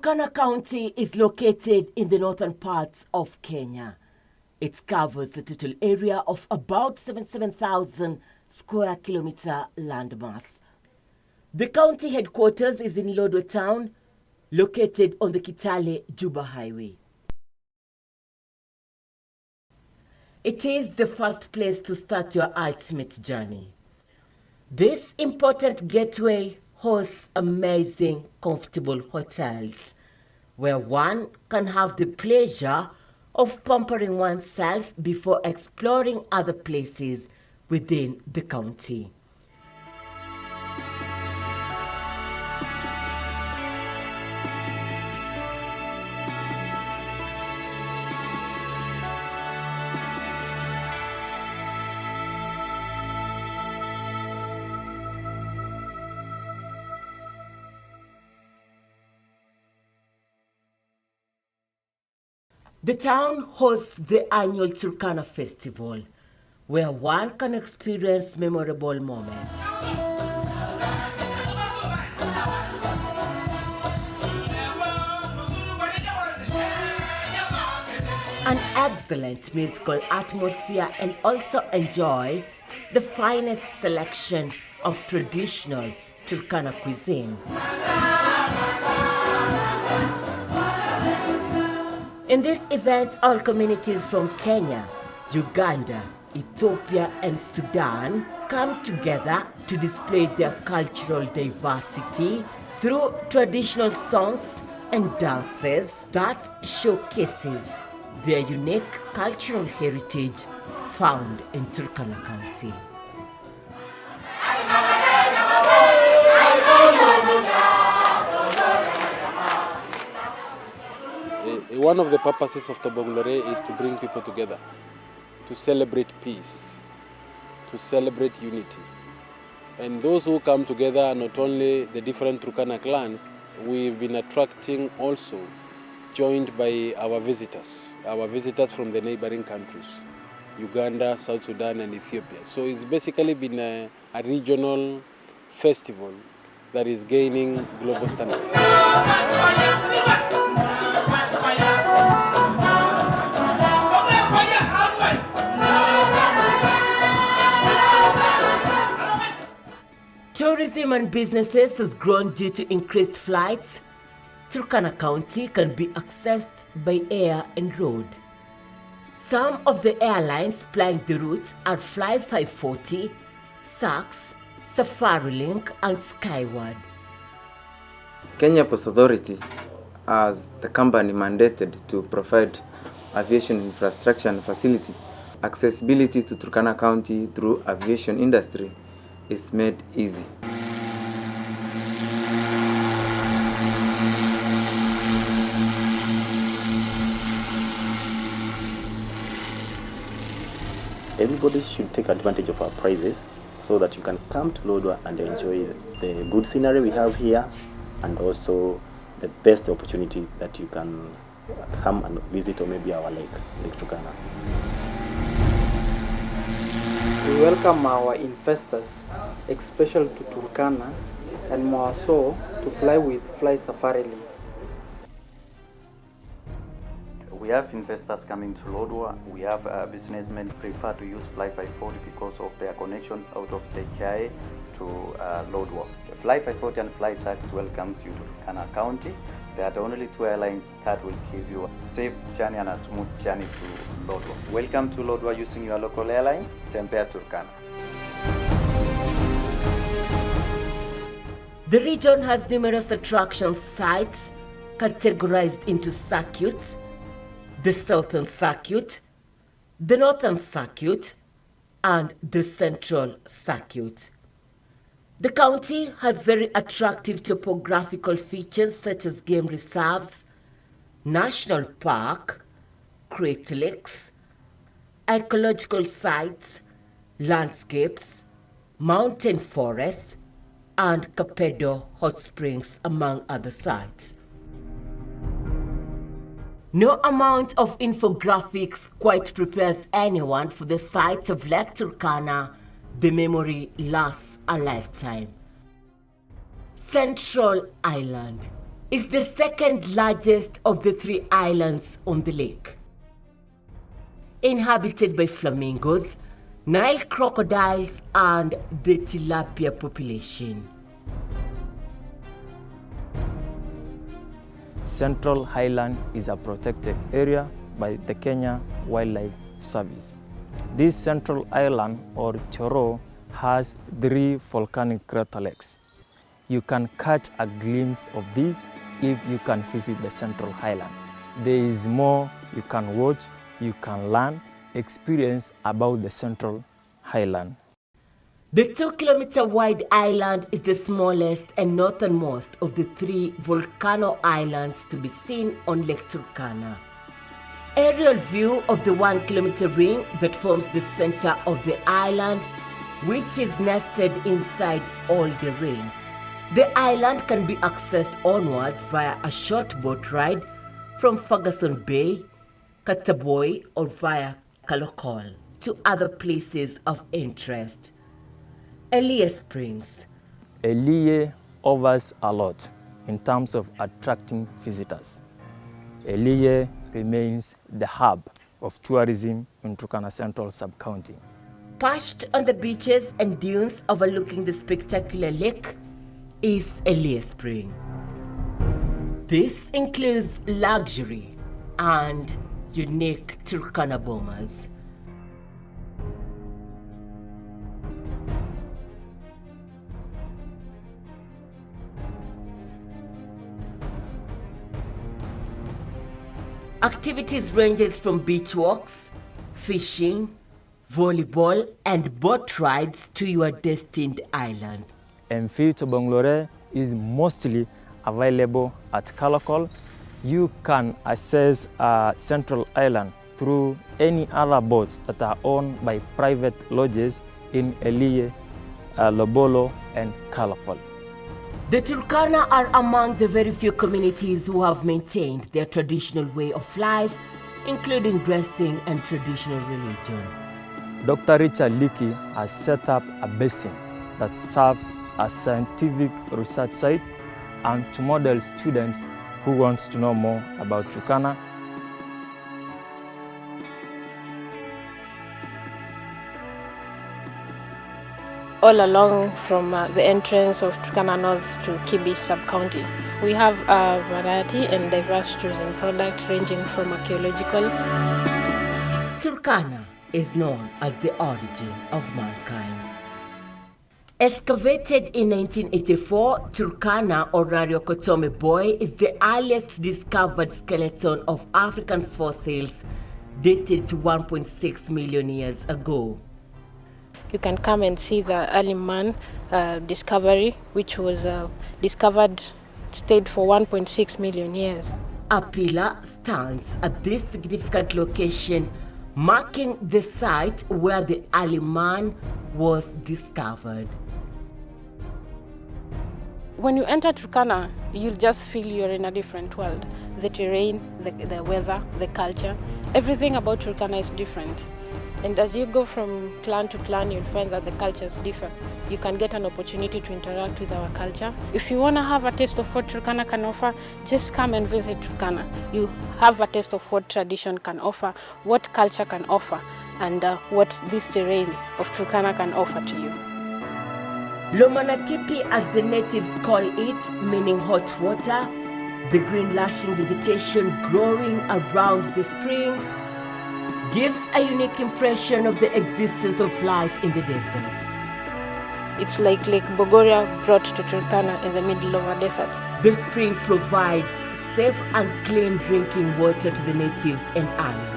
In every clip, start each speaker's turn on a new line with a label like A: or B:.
A: Turkana County is located in the northern parts of Kenya. It covers a total area of about 77,000 square kilometer landmass. The county headquarters is in Loree town, located on the Kitale-Juba highway. It is the first place to start your ultimate journey. This important gateway hosts amazing, comfortable hotels where one can have the pleasure of pampering oneself before exploring other places within the county. The town hosts the annual Turkana Festival, where one can experience memorable moments. An excellent musical atmosphere, and also enjoy the finest selection of traditional Turkana cuisine. In this event, all communities from Kenya, Uganda, Ethiopia, and Sudan come together to display their cultural diversity through traditional songs and dances that showcases their unique cultural heritage found in Turkana County.
B: One of the purposes of Tobong'u Loree is to bring people together, to celebrate peace, to celebrate unity. And those who come together, not only the different Turkana clans, we've been attracting also, joined by our visitors from the neighboring countries, Uganda, South Sudan, and Ethiopia. So it's basically been a regional festival that is gaining global standards.
A: Tourism and businesses has grown due to increased flights. Turkana County can be accessed by air and road. Some of the airlines plying the route are Fly 540, SAX, SafariLink, and Skyward.
C: Kenya Post Authority, as the company mandated to provide aviation infrastructure and facility, accessibility to Turkana County through aviation industry is made easy.
D: Everybody should take advantage of our prizes so that you can come to Lodwar and enjoy the good scenery we have here, and also the best opportunity that you can come and visit, or maybe our Lake Turkana.
E: We welcome our investors, especially to Turkana, and more so to fly with Fly SafariLink.
F: We have investors coming to Lodwar. We have businessmen prefer to use Fly 540 because of their connections out of JKI to Lodwar. Fly 540 and Fly SAX welcomes you to Turkana County. They are the only two airlines that will give you a safe journey and a smooth journey to Lodwar. Welcome to Lodwar using your local airline, Tempea Turkana.
A: The region has numerous attraction sites categorized into circuits: the Southern Circuit, the Northern Circuit, and the Central Circuit. The county has very attractive topographical features such as game reserves, national park, Great Lakes, ecological sites, landscapes, mountain forests, and Kapedo hot springs, among other sites. No amount of infographics quite prepares anyone for the sight of Lake Turkana. The memory lasts a lifetime. Central Island, is the second largest of the 3 islands on the lake. Inhabited by flamingos, Nile crocodiles, and the tilapia population.
G: Central Highland is a protected area by the Kenya Wildlife Service. This central island, or Choro, has 3 volcanic crater lakes. You can catch a glimpse of this if you can visit the Central Highland. There is more you can watch, you can learn, experience about the Central Highland.
A: The 2-kilometer wide island is the smallest and northernmost of the 3 volcano islands to be seen on Lake Turkana. Aerial view of the 1-kilometer ring that forms the center of the island, which is nested inside all the rings. The island can be accessed onwards via a short boat ride from Ferguson Bay, Kataboy, or via Kalokol to other places of interest. Elie Springs.
G: Elie offers a lot in terms of attracting visitors. Elie remains the hub of tourism in Turkana Central Sub-County.
A: Perched on the beaches and dunes overlooking the spectacular lake is Elie Spring. This includes luxury and unique Turkana bombers. Activities ranges from beach walks, fishing, volleyball, and boat rides to your destined island.
G: Tobong'u Loree is mostly available at Kalokol. You can access Central Island through any other boats that are owned by private lodges in Elie, Lobolo, and Kalokol.
A: The Turkana are among the very few communities who have maintained their traditional way of life, including dressing and traditional religion.
G: Dr. Richard Leakey has set up a basin that serves as a scientific research site and to model students who want to know more about Turkana.
H: All along from the entrance of Turkana North to Kibich Sub-County, we have a variety and diverse tourism products ranging from archaeological.
A: Turkana is known as the origin of mankind. Excavated in 1984, Turkana or Rariokotome Boy is the earliest discovered skeleton of African fossils dated to 1.6 million years ago.
H: You can come and see the early man discovery, which was stayed for 1.6 million years.
A: A pillar stands at this significant location, marking the site where the early man was discovered.
H: When you enter Turkana, you'll just feel you're in a different world. The terrain, the weather, the culture, everything about Turkana is different. And as you go from clan to clan, you'll find that the cultures differ. You can get an opportunity to interact with our culture. If you want to have a taste of what Turkana can offer, just come and visit Turkana. You have a taste of what tradition can offer, what culture can offer, and what this terrain of Turkana can offer to you.
A: Lomanakipi, as the natives call it, meaning hot water, the green lashing vegetation growing around the springs, gives a unique impression of the existence of life in the desert.
H: It's like Lake Bogoria brought to Turkana in the middle of a desert.
A: The spring provides safe and clean drinking water to the natives and animals.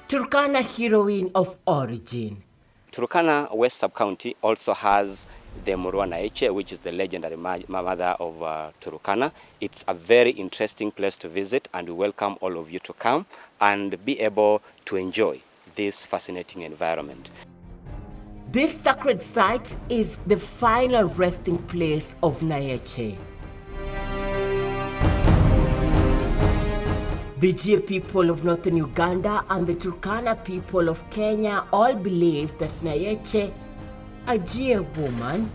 A: Turkana heroine of origin.
I: Turkana West Sub-County also has the Murwana Eche, which is the legendary mother of Turkana. It's a very interesting place to visit, and we welcome all of you to come and be able to enjoy this fascinating environment.
A: This sacred site is the final resting place of Naeche. The Jia people of northern Uganda and the Turkana people of Kenya all believe that Nyeche, a Jia woman,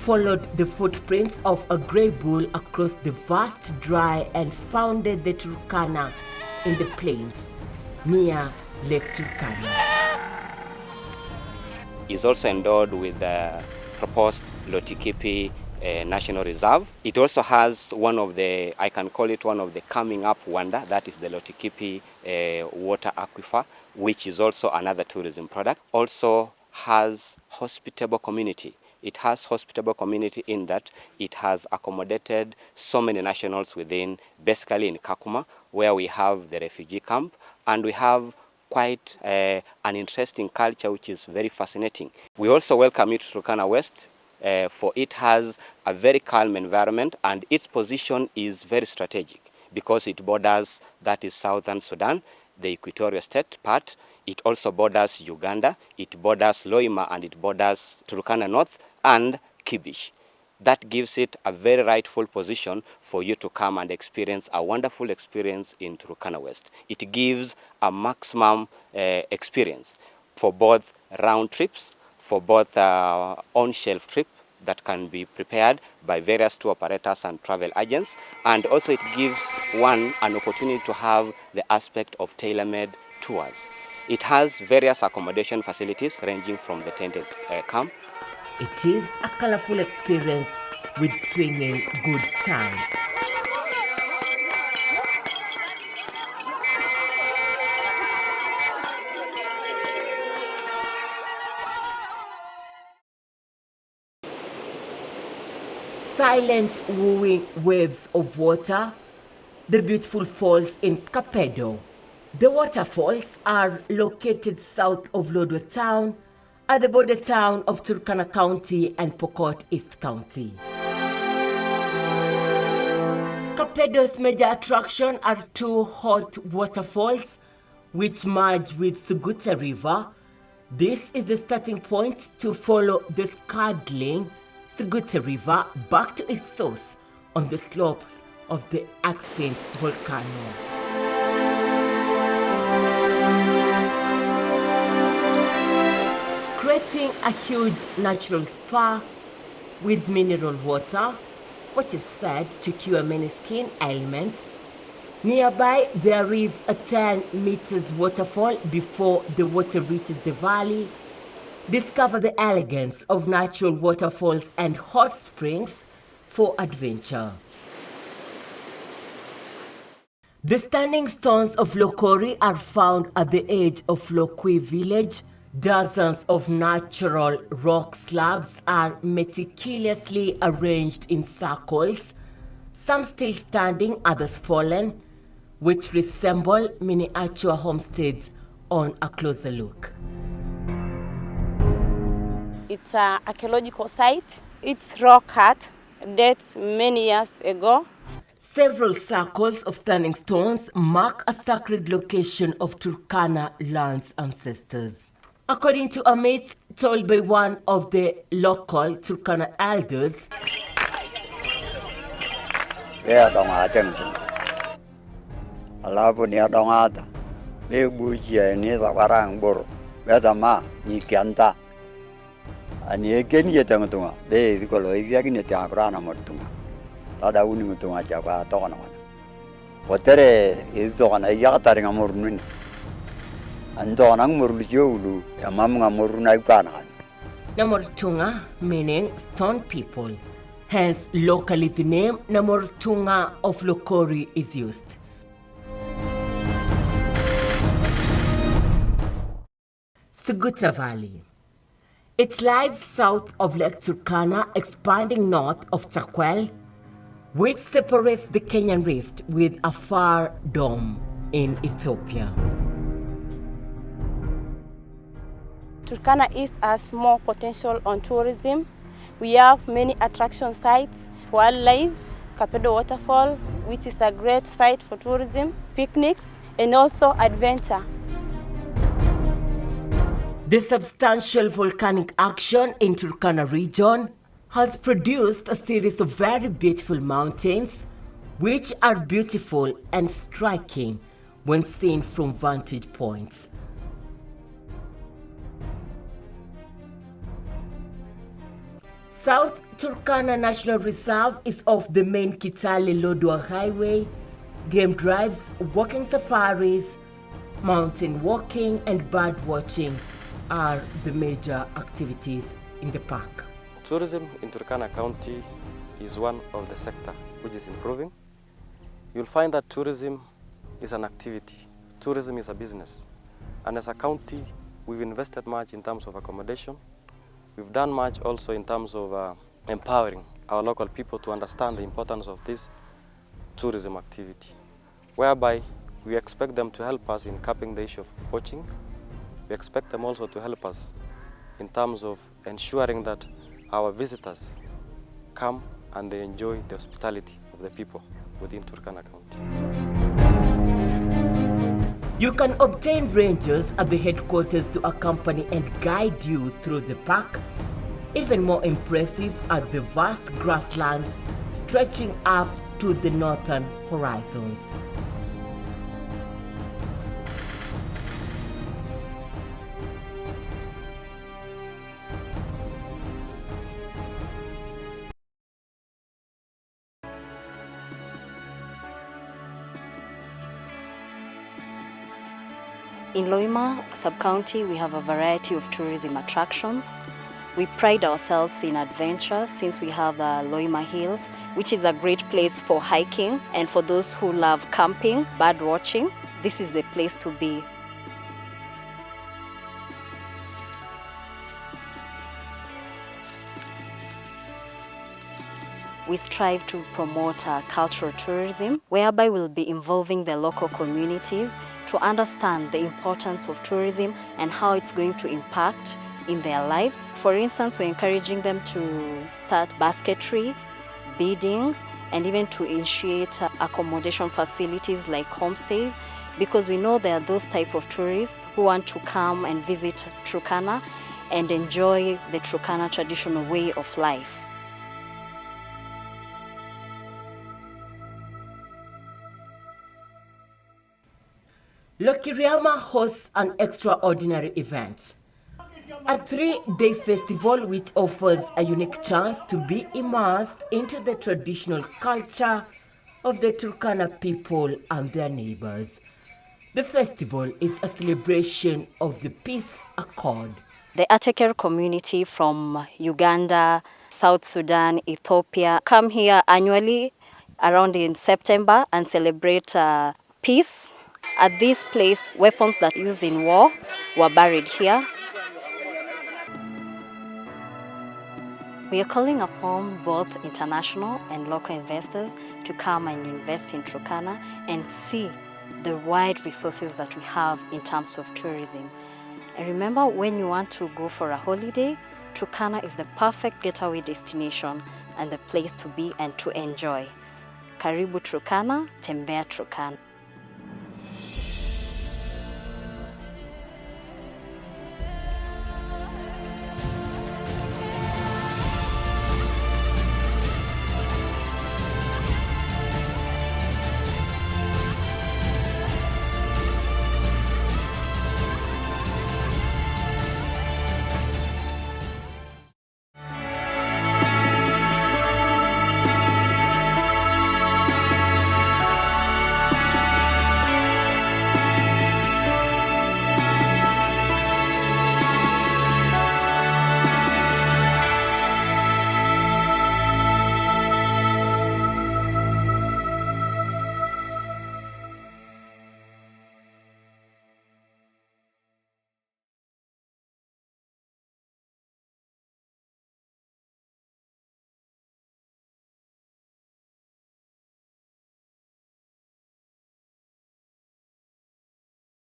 A: followed the footprints of a grey bull across the vast dry and founded the Turkana in the plains near Lake Turkana.
I: Is also endowed with the proposed Lotikipi National Reserve. It also has one of the, I can call it one of the coming up wonder, that is the Lotikipi water aquifer, which is also another tourism product. Also has hospitable community. It has hospitable community in that it has accommodated so many nationals within, basically in Kakuma, where we have the refugee camp, and we have quite an interesting culture which is very fascinating. We also welcome you to Turkana West, for it has a very calm environment and its position is very strategic because it borders, that is southern Sudan, the Equatorial State part. It also borders Uganda, it borders Loima, and it borders Turkana North and Kibish. That gives it a very rightful position for you to come and experience a wonderful experience in Turkana West. It gives a maximum experience for both round trips, for both on-shelf trip that can be prepared by various tour operators and travel agents, and also it gives one an opportunity to have the aspect of tailor-made tours. It has various accommodation facilities ranging from the tented camp.
A: It is a colorful experience with swinging good times. Silent wooing waves of water, the beautiful falls in Kapedo. The waterfalls are located south of Lodwar town at the border town of Turkana County and Pokot East County. Kapedo's major attraction are two hot waterfalls which merge with Suguta River. This is the starting point to follow the curdling Suguta River back to its source on the slopes of the extinct volcano. Creating a huge natural spa with mineral water, which is said to cure many skin ailments. Nearby, there is a 10 meters waterfall before the water reaches the valley. Discover the elegance of natural waterfalls and hot springs for adventure. The standing stones of Lokori are found at the edge of Lokwi village. Dozens of natural rock slabs are meticulously arranged in circles, some still standing, others fallen, which resemble miniature homesteads on a closer look.
J: It's an archaeological site. It's rock cut, dates many years ago.
A: Several circles of standing stones mark a sacred location of Turkana land's ancestors. According to a myth told by one of the local Turkana elders, Namortunga meaning stone people. Hence, locally the name Namortunga of Lokori is used. Suguta Valley. It lies south of Lake Turkana, expanding north of Takwel, which separates the Kenyan Rift with a far dome in Ethiopia.
J: Turkana East has more potential on tourism. We have many attraction sites, wildlife, Kapedo waterfall, which is a great site for tourism, picnics, and also adventure.
A: The substantial volcanic action in Turkana region has produced a series of very beautiful mountains which are beautiful and striking when seen from vantage points. South Turkana National Reserve is off the main Kitale-Lodwar Highway. Game drives, walking safaris, mountain walking and bird watching are the major activities in the park.
K: Tourism in Turkana County is one of the sector which is improving. You'll find that tourism is an activity. Tourism is a business. And as a county, we've invested much in terms of accommodation. We've done much also in terms of empowering our local people to understand the importance of this tourism activity, whereby we expect them to help us in capping the issue of poaching. We expect them also to help us in terms of ensuring that our visitors come and they enjoy the hospitality of the people within Turkana County.
A: You can obtain rangers at the headquarters to accompany and guide you through the park. Even more impressive are the vast grasslands stretching up to the northern horizons.
L: In Loima sub-county, we have a variety of tourism attractions. We pride ourselves in adventure since we have the Loima Hills, which is a great place for hiking, and for those who love camping, bird watching, this is the place to be. We strive to promote cultural tourism, whereby we'll be involving the local communities to understand the importance of tourism and how it's going to impact in their lives. For instance, we're encouraging them to start basketry, beading, and even to initiate accommodation facilities like homestays, because we know there are those type of tourists who want to come and visit Turkana and enjoy the Turkana traditional way of life.
A: Lokiriama hosts an extraordinary event. A 3-day festival which offers a unique chance to be immersed into the traditional culture of the Turkana people and their neighbors. The festival is a celebration of the peace accord.
L: The Ateker community from Uganda, South Sudan, Ethiopia come here annually around in September and celebrate peace. At this place, weapons that used in war were buried here. We are calling upon both international and local investors to come and invest in Turkana and see the wide resources that we have in terms of tourism. And remember, when you want to go for a holiday, Turkana is the perfect getaway destination and the place to be and to enjoy. Karibu Turkana, tembea Turkana.